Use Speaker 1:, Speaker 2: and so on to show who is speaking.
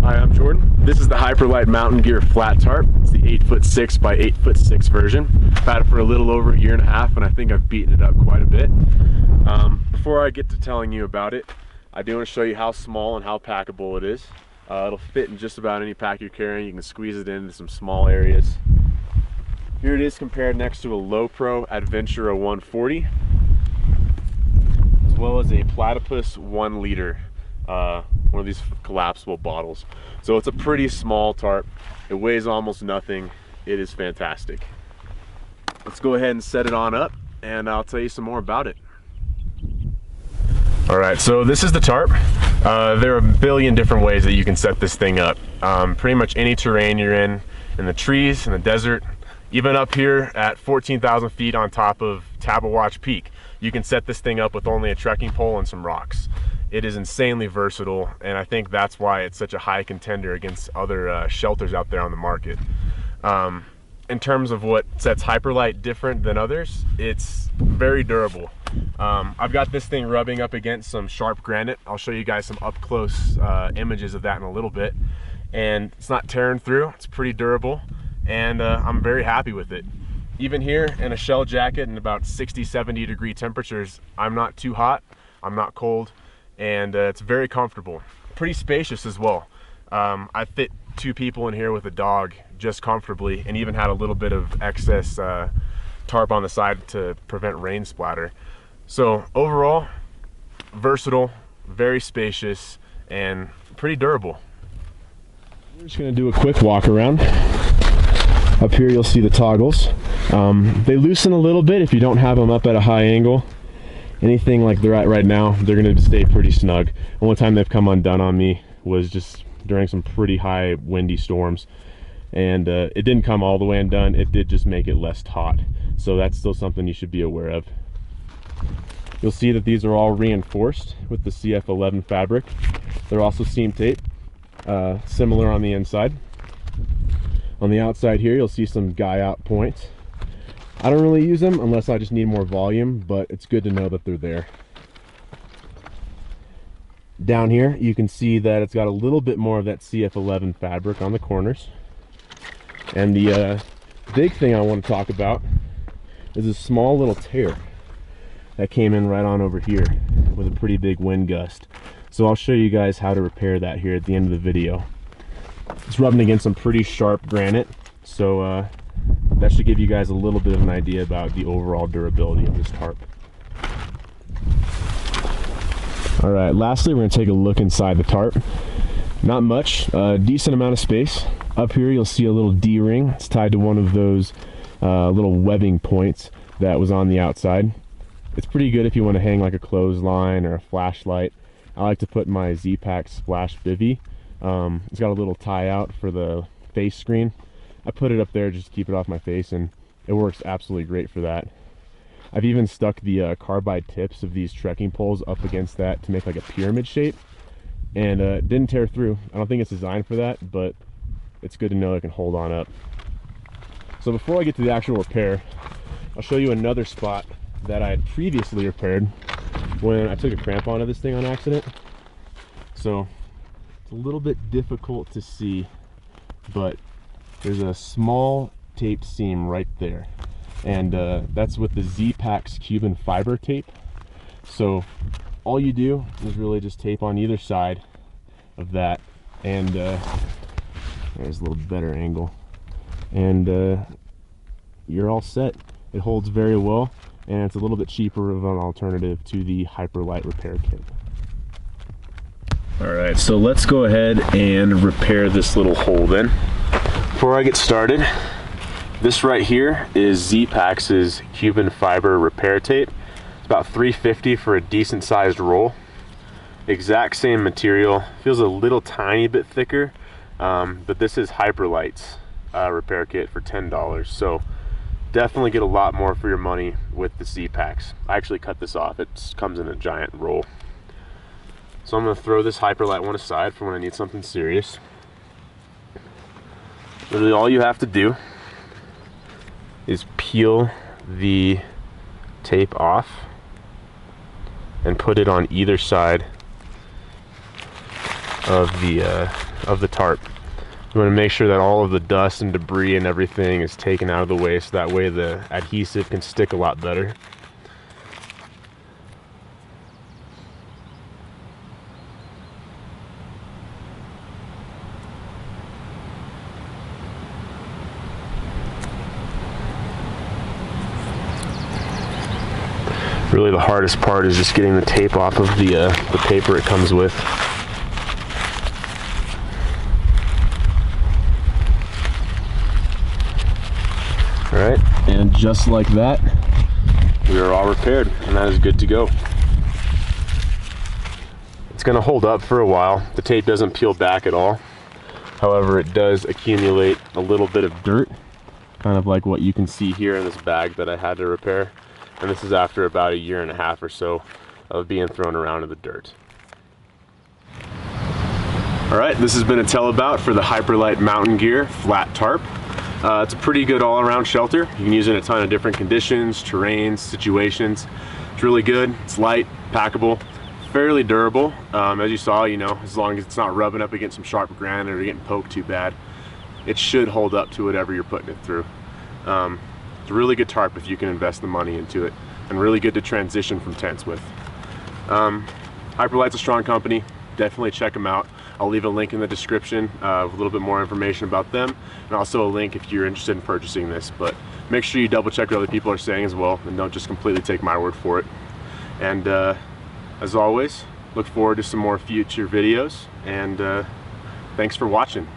Speaker 1: Hi, I'm Jordan. This is the Hyperlite Mountain Gear Flat Tarp. It's the 8'6" by 8'6" version. I've had it for a little over a year and a half, and I think I've beaten it up quite a bit. Before I get to telling you about it, I do want to show you how small and how packable it is. It'll fit in just about any pack you're carrying. You can squeeze it into some small areas. Here it is compared next to a Low Pro Adventura 140, as well as a Platypus 1 liter, one of these collapsible bottles. So it's a pretty small tarp. It weighs almost nothing. It is fantastic. Let's go ahead and set it on up, and I'll tell you some more about it. All right, so this is the tarp. There are a billion different ways that you can set this thing up. Pretty much any terrain you're in the trees, in the desert, even up here at 14,000 feet on top of Tabeguache Peak, you can set this thing up with only a trekking pole and some rocks. It is insanely versatile, and I think that's why it's such a high contender against other shelters out there on the market. In terms of what sets Hyperlite different than others, it's very durable. I've got this thing rubbing up against some sharp granite. I'll show you guys some up close images of that in a little bit. And it's not tearing through, it's pretty durable, and I'm very happy with it. Even here in a shell jacket and about 60-70 degree temperatures, I'm not too hot, I'm not cold, and it's very comfortable. Pretty spacious as well. I fit 2 people in here with a dog just comfortably, and even had a little bit of excess tarp on the side to prevent rain splatter. So overall, versatile, very spacious, and pretty durable. We're just gonna do a quick walk around. Up here you'll see the toggles. They loosen a little bit if you don't have them up at a high angle. Anything like they're at right now, they're gonna stay pretty snug. And one time they've come undone on me was just during some pretty high windy storms. And it didn't come all the way undone, it did just make it less taut. So that's still something you should be aware of. You'll see that these are all reinforced with the CF11 fabric. They're also seam tape, similar on the inside. On the outside here, you'll see some guy out points. I don't really use them unless I just need more volume, but it's good to know that they're there. Down here, you can see that it's got a little bit more of that CF11 fabric on the corners. And the big thing I want to talk about is a small little tear that came in right on over here with a pretty big wind gust. So I'll show you guys how to repair that here at the end of the video. It's rubbing against some pretty sharp granite, so that should give you guys a little bit of an idea about the overall durability of this tarp. All right, lastly, we're gonna take a look inside the tarp. Not much, decent amount of space. Up here, you'll see a little D-ring. It's tied to one of those little webbing points that was on the outside. It's pretty good if you want to hang like a clothesline or a flashlight. I like to put my Z-Pack Splash Bivy. It's got a little tie out for the face screen. I put it up there just to keep it off my face, and it works absolutely great for that. I've even stuck the carbide tips of these trekking poles up against that to make like a pyramid shape, and it didn't tear through. I don't think it's designed for that, but it's good to know it can hold on up. So before I get to the actual repair, I'll show you another spot that I had previously repaired when I took a cramp onto this thing on accident. So it's a little bit difficult to see, but there's a small taped seam right there, and that's with the Z-Pack's Cuban fiber tape. So all you do is really just tape on either side of that, and there's a little better angle, and you're all set. It holds very well, and it's a little bit cheaper of an alternative to the Hyperlite repair kit. All right, so let's go ahead and repair this little hole then. Before I get started, this right here is Z-Pack's Cuban fiber repair tape. It's about $3.50 for a decent sized roll. Exact same material, feels a little tiny bit thicker, but this is Hyperlite's repair kit for $10. So definitely get a lot more for your money with the Z-Packs. I actually cut this off, it comes in a giant roll. So I'm going to throw this Hyperlite one aside for when I need something serious. Literally all you have to do is peel the tape off and put it on either side of the tarp. You want to make sure that all of the dust and debris and everything is taken out of the way, so that way the adhesive can stick a lot better. Really the hardest part is just getting the tape off of the paper it comes with. Alright, and just like that, we are all repaired, and that is good to go. It's going to hold up for a while. The tape doesn't peel back at all. However, it does accumulate a little bit of dirt, kind of like what you can see here in this bag that I had to repair. And this is after about 1.5 years or so of being thrown around in the dirt. Alright, this has been a tellabout for the Hyperlite Mountain Gear Flat Tarp. It's a pretty good all-around shelter. You can use it in a ton of different conditions, terrains, situations. It's really good. It's light, packable, fairly durable. As you saw, you know, as long as it's not rubbing up against some sharp granite or getting poked too bad, it should hold up to whatever you're putting it through. It's a really good tarp if you can invest the money into it, and really good to transition from tents with. Hyperlite's a strong company. Definitely check them out. I'll leave a link in the description with a little bit more information about them, and also a link if you're interested in purchasing this. But make sure you double check what other people are saying as well, and don't just completely take my word for it. And as always, look forward to some more future videos, and thanks for watching.